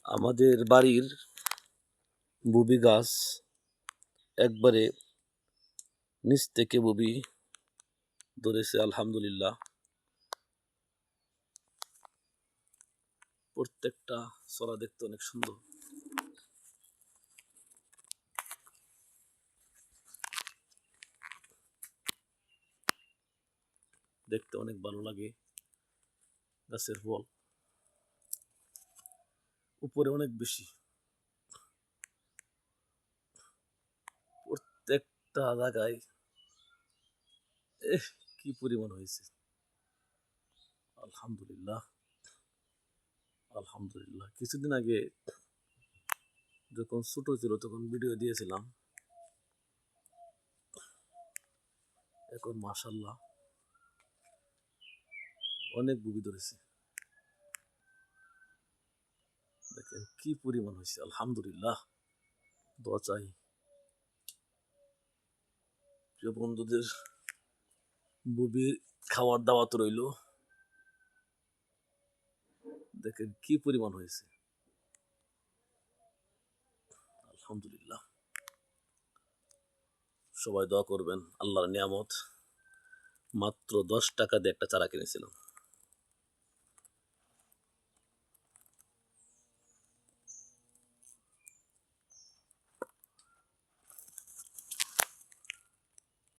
আমাদের বাড়ির বুবি গাছ একবারে নিচ থেকে বুবি ধরেছে আলহামদুলিল্লাহ। প্রত্যেকটা চড়া দেখতে অনেক সুন্দর। দেখতে অনেক ভালো লাগে। গাছের ফল উপরে অনেক বেশি, প্রত্যেকটা জায়গায় কি পরিমাণ হয়েছে। আলহামদুলিল্লাহ আলহামদুলিল্লাহ। কিছুদিন আগে যখন ছোট ছিল তখন ভিডিও দিয়েছিলাম, এখন মাশাআল্লাহ অনেক বুবি ধরেছে। দেখেন কি পরিমাণ হয়েছে। আলহামদুলিল্লাহ। দোয়া চাই প্রিয় বন্ধুদের, বুবি খাওয়ার দাওয়াত রইল। দেখেন কি পরিমাণ হয়েছে। আলহামদুলিল্লাহ। সবাই দোয়া করবেন। আল্লাহর নিয়ামত। মাত্র 10 টাকা দিয়ে একটা চারা কিনেছিলাম।